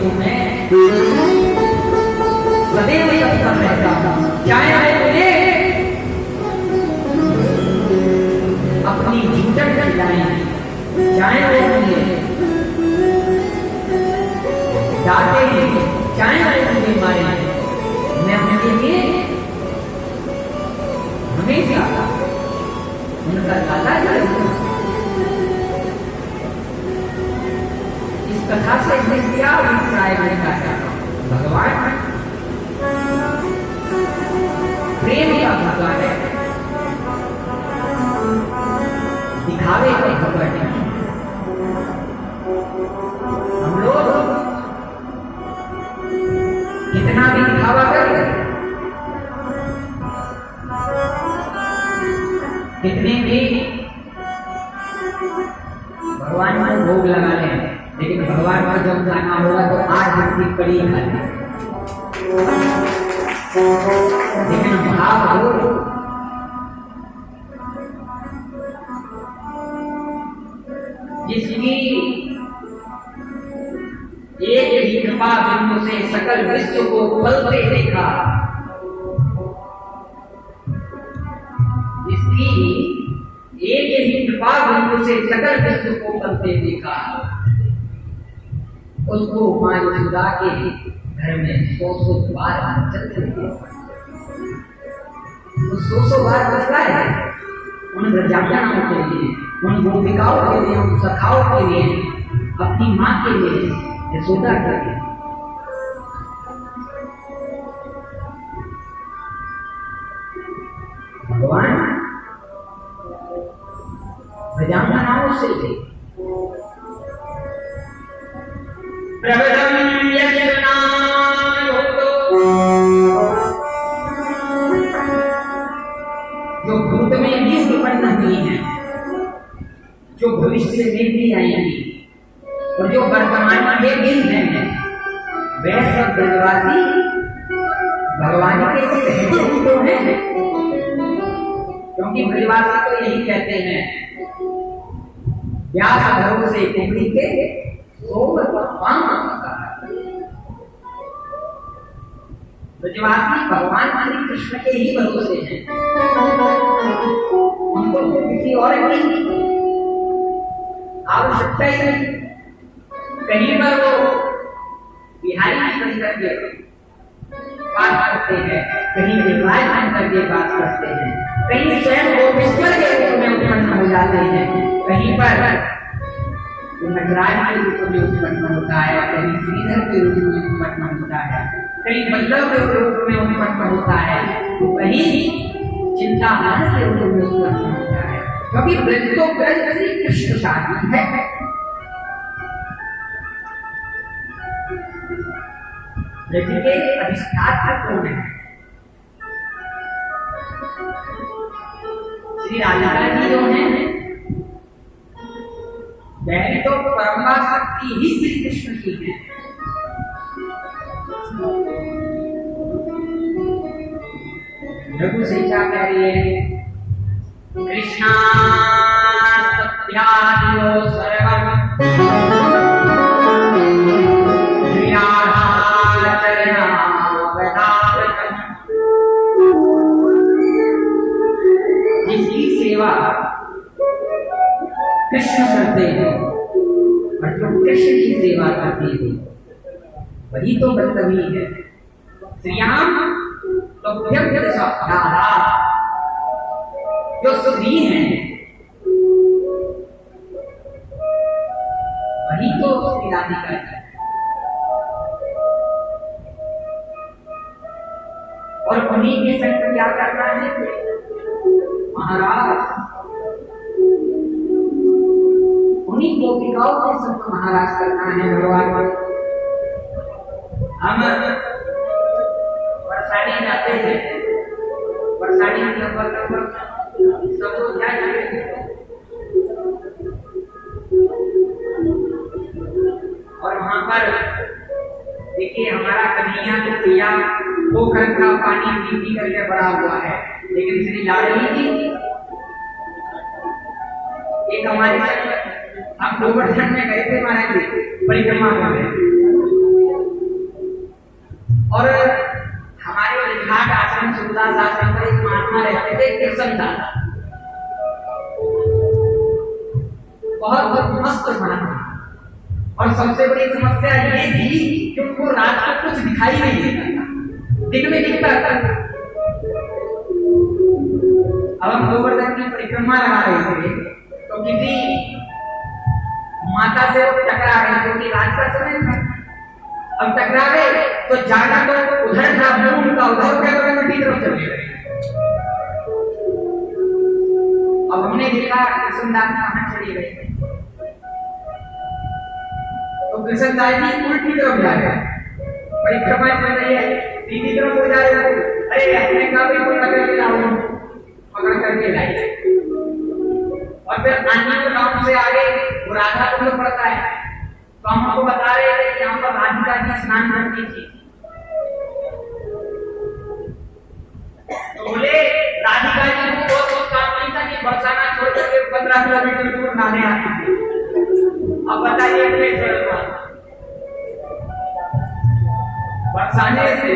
तो मैं सदैव तत्पर रहता हूँ। चाहे मुझे अपनी जूठन खिलाएं, चाहे वो मुझे डांटे, चाहे वो मुझे मारे, मैं उनके लिए हमेशा उनका दाता करूंगा। इस कथा से हमें क्या अभिप्राय मिलता है? भगवान प्रेम का भगवान है, दिखावे का भगवान है। हम लोग कितना भी दिखावा करें, कितने भी भगवान को भोग लगा लें, लेकिन भगवान को जब जाना होगा तो आज भी कड़ी खाली। लेकिन भाव हो जिसकी एक ही कृपा बिंदु से सकल विश्व को पलते देखा, जिसकी एक ही कृपा बिंदु से सकल विश्व को पलते देखा, उसको मां यशोदा के घर में 100 बार चलते थे। 100 बार बजता है उन रजामणों के लिए, उन गोपिकाओं के लिए, उन सखाओं के लिए, अपनी मां के लिए, यशोदा के लिए। भगवान रजामणों से थे। प्रबलम जो भूत में भी उत्पन्न हुई है, जो भविष्य में भी आएंगी और जो वर्तमान में भी हैं, वह सब ब्रजवासी भगवान के सहचरी तो हैं। क्योंकि ब्रजवासी तो यही कहते हैं, व्यास भरोसे कुंडी के ब्रजवासी भगवान श्री कृष्ण के ही भरोसे हैं, उनको तो किसी और की आवश्यकता ही नहीं। कहीं पर वो बिहारी बन करके बात करते हैं, कहीं विवाह बन करके बात करते हैं, कहीं स्वयं गोपेश्वर के रूप में उत्पन्न हो जाते हैं, कहीं पर नटराज के रूप में उत्पन्न होता है, कहीं श्रीधर के रूप में उत्पन्न होता है, कहीं बल्लभ के रूप में उत्पन्न होता है, तो कहीं चिंतामण के रूप में उत्पन्न होता है। क्योंकि ब्रज तो ब्रज श्री कृष्ण शादी है। ब्रज के अधिष्ठाता कौन है? श्री राधिका जी जो है, वह तो परमा शक्ति ही श्री कृष्ण की है। रघु से क्या कह रही है? कृष्णा सत्यादियो सर्वं जिसकी सेवा कृष्ण करते हैं और जो कृष्ण की सेवा करते हैं वही तो बंधवी है। श्रीयाम तो जो स्त्री है वही तो श्री राधिका है। और उन्हीं के संग क्या करना है महाराज? उन्हीं गोपिकाओं के संग महाराज करना है भगवान। हम वर्षाली जाते हैं, वर्षाली सब लोग क्या करेंगे? और वहां पर देखिए हमारा कन्हैया जो पिया वो घर का पानी पी करके बड़ा हुआ है, लेकिन श्री लाडली जी एक हमारे हम गोवर्धन में गए थे महाराज जी परिक्रमा करने, और हमारे घाट आश्रम सुखदास आश्रम पर एक महात्मा रहते थे कृष्णदास, बहुत बहुत मस्त महात्मा। और सबसे बड़ी समस्या ये थी कि उनको रात को कुछ दिखाई नहीं देता था, दिन में दिखता था। अब हम गोवर्धन की परिक्रमा लगा रहे थे तो किसी माता से वो टकरा गए, क्योंकि रात का समय था। अब टकरा गए तो जाना तो उधर था, मुंह उनका उधर हो गया तो उल्टी तरफ चले गए। अब हमने देखा कृष्णदास कहां चले गए, तो कृष्णदास जी उल्टी तरफ जा रहे, परिक्रमा चल रही है, सीधी तरफ हो जा रहे हो। अरे अपने काबरी को पकड़ के लाओ, पकड़ करके लाए। और फिर अन्य गांव से आगे वो राधा कुंड पड़ता है, तो हम आपको बता रहे थे कि यहाँ पर राधिका जी स्नान करती थी। तो बोले राधिका जी को बहुत काम नहीं था कि बरसाना छोड़ करके 15 किलोमीटर दूर नहाने आती थी। अब बताइए अपने बरसाने से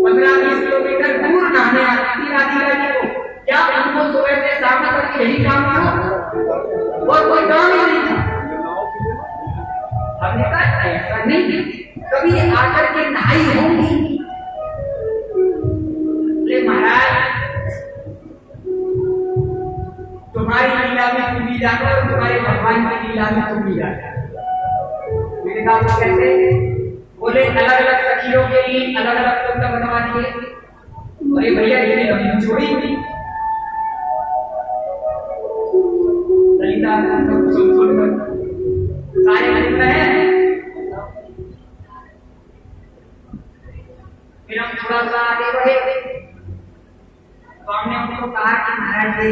15-20 किलोमीटर दूर नहाने आती थी राधिका जी को। क्या उनको सुबह से शाम तक यही काम था और कोई काम ही नहीं था? हमने कहा ऐसा नहीं, कभी आकर के नहाई होंगी। महाराज तुम्हारी लीला में तुम भी जानो और तुम्हारे भगवान की लीला में तुम भी जानो। मैंने कहा वो कैसे? बोले अलग अलग सखियों के लिए अलग अलग कुंड बनवा दिए। अरे भैया ये लंबी छोड़ी हुई ललिता सारे कुंड है। फिर हम थोड़ा सा आगे बढ़े तो हमने उनको कहा कि महाराज ये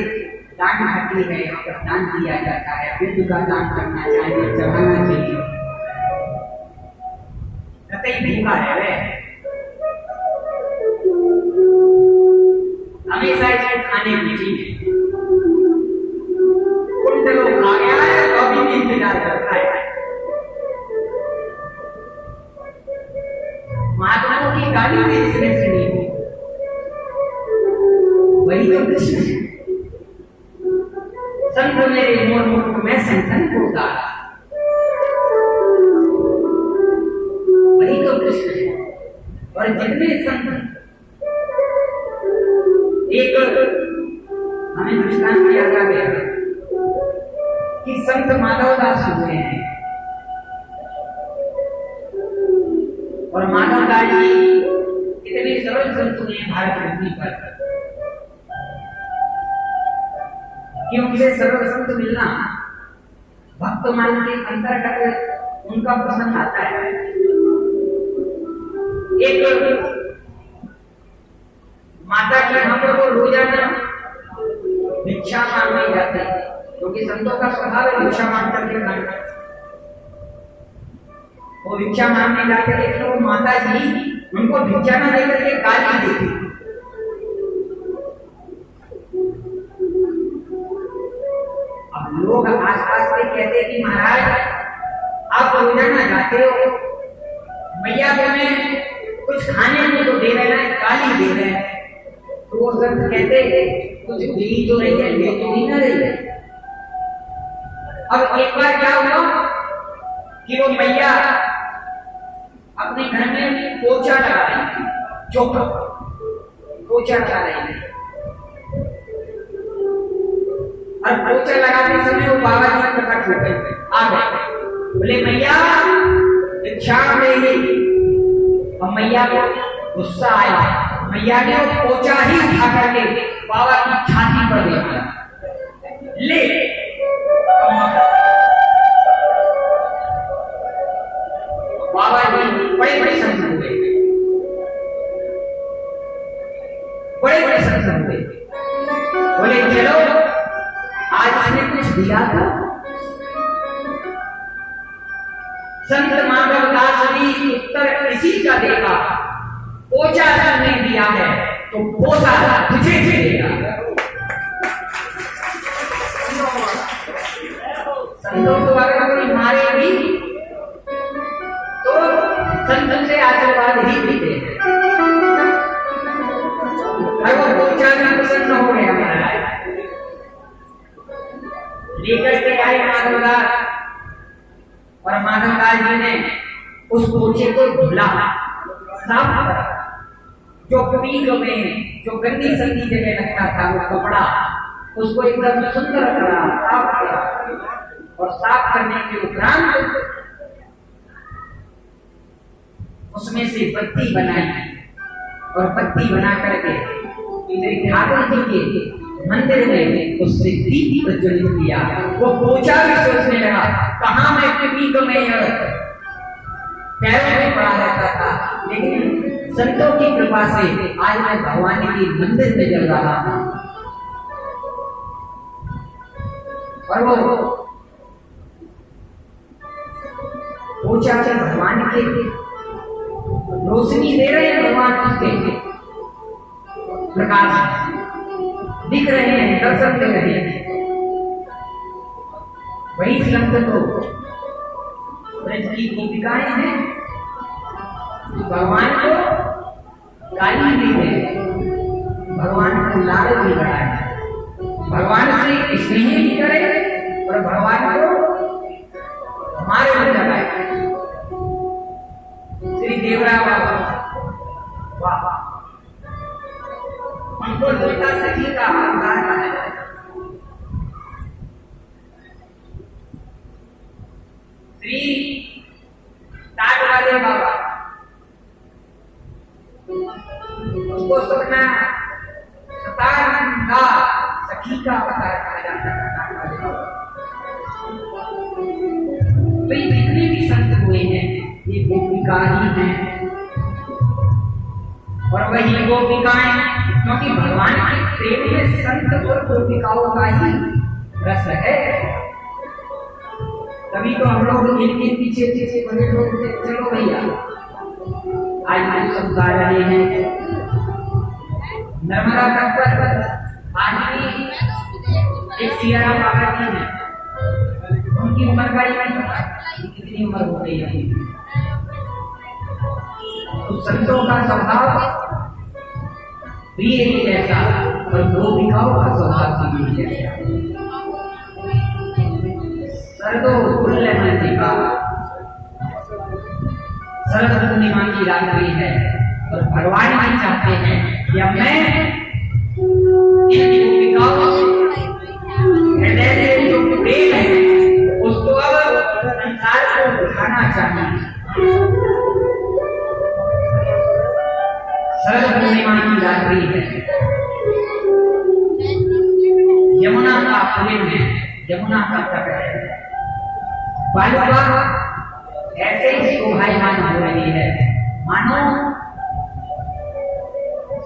दान घाटी है, यहाँ पर दान दिया जाता है, विद्युत का दान करना चाहिए, चढ़ाना चाहिए। भूखा है वे, हमेशा इसको खाने की चीज कुछ लोग खा गया है तो अभी भी इंतजार करता है। महात्माओं की गाली भी इसमें सुनी, वही तो कृष्ण है। संत मेरे मोर मुख में संतन को गाला, वही तो कृष्ण है। और जितने संत, एक हमें दृष्टांत दिया गया कि संत माधवदास हुए हैं और माधवदास जी इतने सरल संत हुए भारत भूमि पर कि उनसे सरल संत मिलना भक्त मान के अंतर्गत उनका प्रसंग आता है। एक माता के यहाँ पर वो रोजाना भिक्षा मांगने जाते हैं, क्योंकि संतों का स्वभाव है भिक्षा मांग करके खाना। वो भिक्षा मांगने जाते, लेकिन वो माता जी उनको भिक्षा न देकर के गाली देती। अब लोग आसपास के कहते कि महाराज आप रोजाना जाते हो, मैया तुम्हें कुछ खाने को तो दे रहे हैं, गाली दे रहे हैं। तो वो संत कहते कुछ दे तो रही है, ले तो नहीं ना रही है। अब एक बार क्या हुआ कि वो मैया अपने घर में पोछा लगा रही थी, चौका पोछा लगा रही थी, और पोछा लगाते समय वो बाबा जी प्रकट हो गए, आ गए। बोले मैया भिक्षा नहीं। और मैया को गुस्सा आया, मैया ने वो पोछा ही उठा करके बाबा की छाती पर दे दिया। ले बाबा जी बड़े बड़े संत हुए, बड़े बड़े संत हुए। बोले चलो आज इसने कुछ दिया था। संत माधवदास ने उत्तर इसी का देखा, पोछा तुमने दिया है तो पोछा तुझे देगा। संतों को अगर कोई मारे भी तो संत से आशीर्वाद ही और वो पूछा भी प्रसन्न हो गया महाराज। लेकर के आए माधवदास और माधवदास जी ने उस पूछे को धुला, साफ करा। जो पीक में जो गंदी संदी जगह लगता था वो कपड़ा, उसको एकदम सुंदर करा, साफ किया और साफ करने के उपरांत उसमें से बत्ती बनाई और बत्ती बना करके ठाकुर जी के मंदिर में उससे दीप प्रज्वलित किया। वो पूछा भी सोचने लगा, कहाँ मैं पीक में पैरों में पड़ा रहता था, लेकिन संतों की कृपा से आज मैं भगवान के मंदिर में जल रहा था। और वो पूछा कि भगवान के रोशनी दे रहे हैं, भगवान उसके प्रकाश दिख रहे हैं, दर्शन दे रहे हैं। वही संत तो ब्रज की गोपिकाएं हैं, भगवान को गाली दी है, भगवान को लाल भी बड़ा है, भगवान से स्नेह भी करे और भगवान को हमारे लिए लगाए। श्री देवरा बाबा वाह, हमको ललिता सखी का आधार कहा जाए। श्री टाट वाले बाबा, उसको सपना सतानंदा सखी का अवतार कहा जाता है। टाट वाले बाबा तो ये जितने भी संत हुए हैं ये गोपिका ही हैं, और वही गोपिकाएं, क्योंकि भगवान के प्रेम में संत और गोपिकाओं का ही रस है। तभी तो हम लोग इनके पीछे पीछे बड़े लोग चलो भैया, आज हम सब गा रहे हैं नर्मदा तट पर। आज भी एक सियारा बाबा जी है, उनकी उम्र का ही नहीं पता कितनी उम्र हो गई है। तो संतों का स्वभाव प्रिय ही जैसा और गोपिकाओं का स्वभाव भी जैसा। सरदो तुल्य मल्लिका, शरद पूर्णिमा की रात्रि है और भगवान भी चाहते हैं कि अब मैं इन गोपिकाओं हृदय से जो प्रेम है उसको अब संसार को दिखाना चाहिए। शरद पूर्णिमा की रात्रि है, यमुना का पुलिन है, यमुना का तट है, बालुका ऐसे ही शोभायमान हो रही है मानो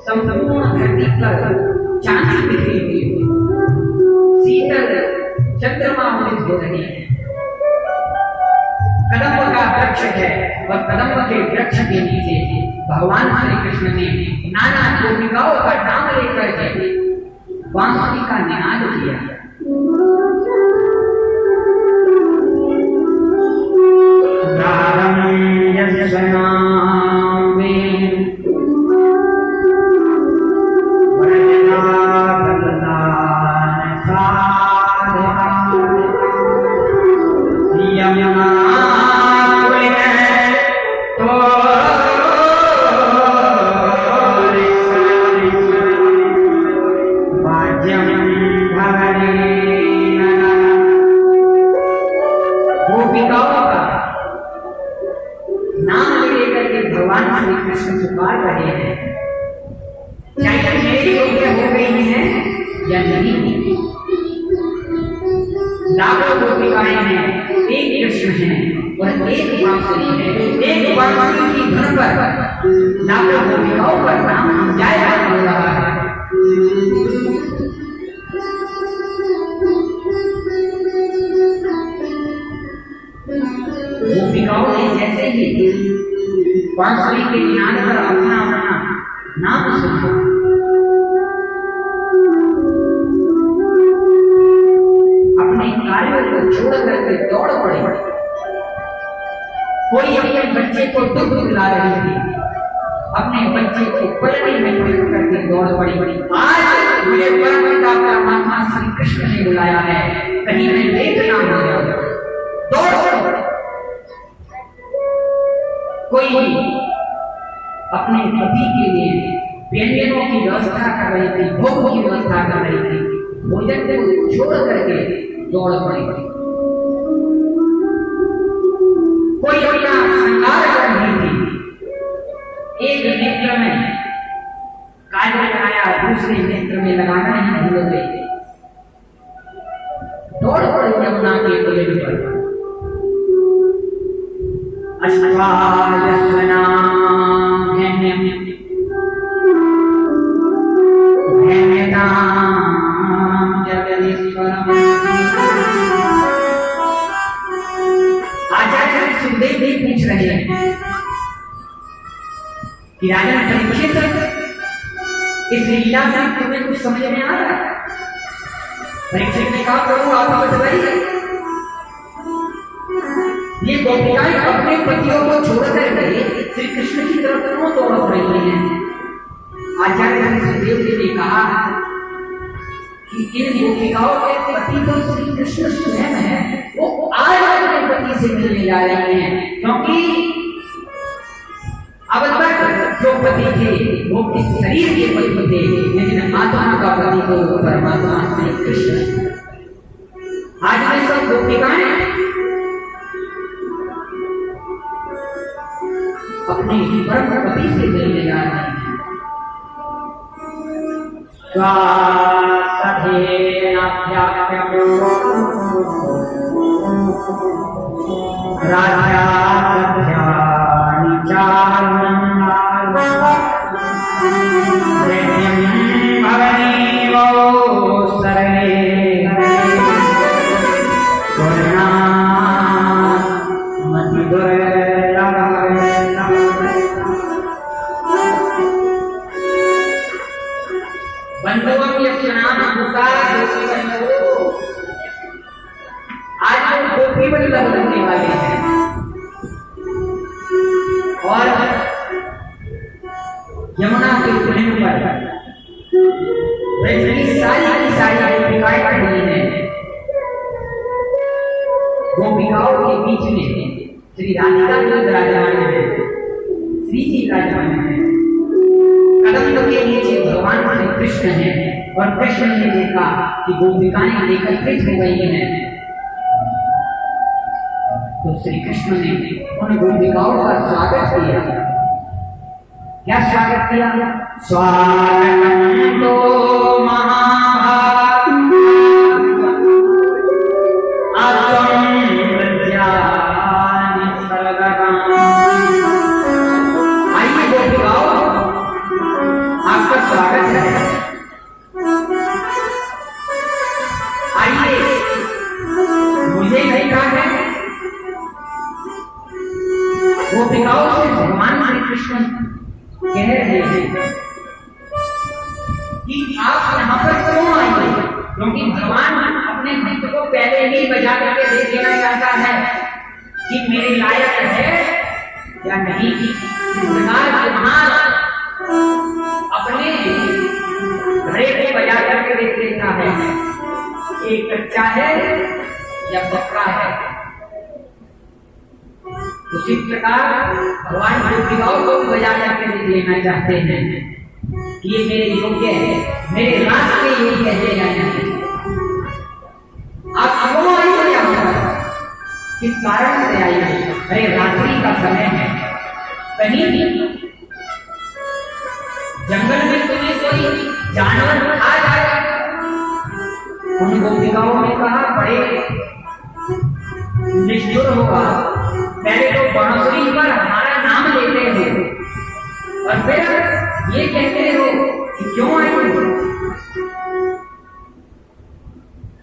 संपूर्ण धरती पर चांद बिखरी हुई, शीतल चंद्रमा उदित हो रही है। कदम्ब का वृक्ष है और कदम्ब के वृक्ष के नीचे भगवान श्री कृष्ण ने नाना गोपिकाओं का नाम लेकर के बांसुरी का निनाद किया। गोपिकाओं ने जैसे ही बांसुरी के निनाद पर अपना अपना नाम सुना, अपने कार्यों को छोड़ करके दौड़ पड़े। कोई अपने बच्चे को दूध पिला रही थी अपने बच्चे को पलने में पलट करके दौड़ पड़ी। आज मुझे परम पिता परमात्मा श्री कृष्ण ने बुलाया है, कहीं मैं लेट ना हो जाऊं। दौड़ कोई अपने पति के लिए व्यंजनों की व्यवस्था कर रही थी, भोग की व्यवस्था कर रही थी, भोजन को छोड़ करके दौड़ पड़ी। कोई अपना श्रृंगार कर रही थी, एक नेत्र में काजल लगाया, दूसरे नेत्र में लगाना ही भूल गई। दौड़ पड़ी यमुना के कुलेर पर। आचार्य सुखदेव भी पूछ रहे हैं कि राजा परीक्षित, इस लीला से तुम्हें कुछ समझ में आ रहा है? परीक्षित ने कहा प्रभु आप बताइए, ये गोपिकाएं अपने पतियों को छोड़कर गए श्री कृष्ण की तरफ क्यों दौड़ रही हैं? आचार्य सुखदेव जी ने कहा कि इन गोपिकाओं के पति तो श्री कृष्ण स्वयं है, वो आज अपने पति से मिलने जा रहे हैं, क्योंकि अब तक जो पति थे वो इस शरीर के पति थे, लेकिन आत्मा का पति तो परमात्मा श्री कृष्ण। आज में सब गोपिकाएं अपने परम पति से मिलने जा रहे हैं। यमुना के कुलेर पर सारी गोपिकाएं खड़ी हैं। गोपिकाओं के बीच में श्री राधिका जी विराजमान है, श्री जी विराजमान है। कदम के नीचे भगवान श्री कृष्ण है, और कृष्ण ने देखा कि गोपिकाएं एकत्रित हो गई हैं, तो श्री कृष्ण ने उन गोपिकाओं का स्वागत किया। क्या स्वागत किया? स्वागतम तो महाभाग आत्म विद्यानि सर्वगम। आइए गोपिकाओं, आपका स्वागत है। आइए, मुझे देखा है गोपिकाओं से भगवान श्री कृष्ण कह रहे हैं कि आप यहाँ पर क्यों आए? क्योंकि भगवान अपने भक्त को पहले ही बजा करके देख लेना चाहता है कि मेरे लायक है या नहीं। अपने घड़े को बजा करके देख लेता है, एक कच्चा है या पक्का है। उसी प्रकार भगवान गोपिकाओं को भी बजा करके देख लेना चाहते हैं कि ये मेरे योग्य है, मेरे रास्ते योग्य है या नहीं। आप क्यों आई हो यहाँ पर? किस कारण से आई हो? अरे रात्रि का समय है, कहीं जंगल में तुम्हें कोई जानवर खा जाए। उन गोपिकाओं ने कहा बड़े निष्ठुर होगा, पहले तो बांसुरी पर हमारा नाम लेते हो और फिर ये कहते हो कि क्यों आए हो?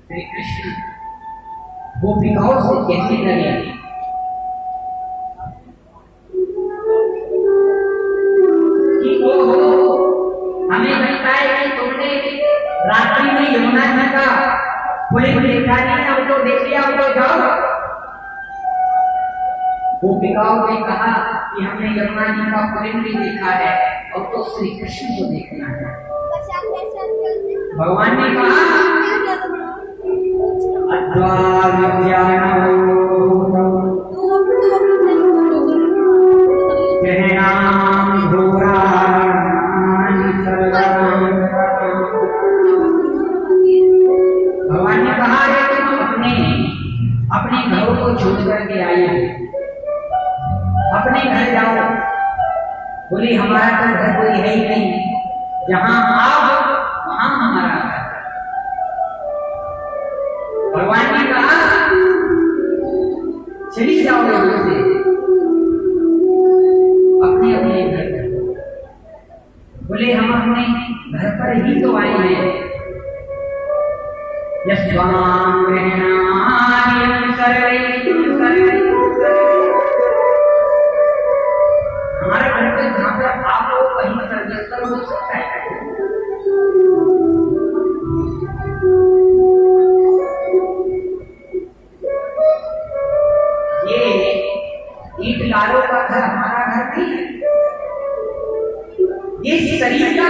श्री कृष्ण गोपिकाओं से कहने लगे कि ओहो, हमें लगता है कि तुमने रात्रि में यमुना जी का पुलिस देखा नहीं, अब तो देख लिया, अब तो जाओ। गोपिकाओं ने कहा कि हमने यमुना जी का पुलिंग भी देखा है और तो श्री कृष्ण को देखना है। भगवान ने कहा भगवान ने कहा है कि तुम अपने घरों को छोड़ करके आए हो, अपने घर जाओ। बोली हमारा तो घर कोई है ही नहीं, जहां आओ वहां हमारा घर। भगवान ने कहा चली जाओ यहां से, अपने अपने घर। बोले हम अपने घर पर ही तो आए हैं। यस्वाम गृह्णामि सर्वैः हमारे घर पे जहां पर आप लोग कहीं सर्वस्तर हो सकता है। ये ईट लालों का घर हमारा घर नहीं है, ये शरीर का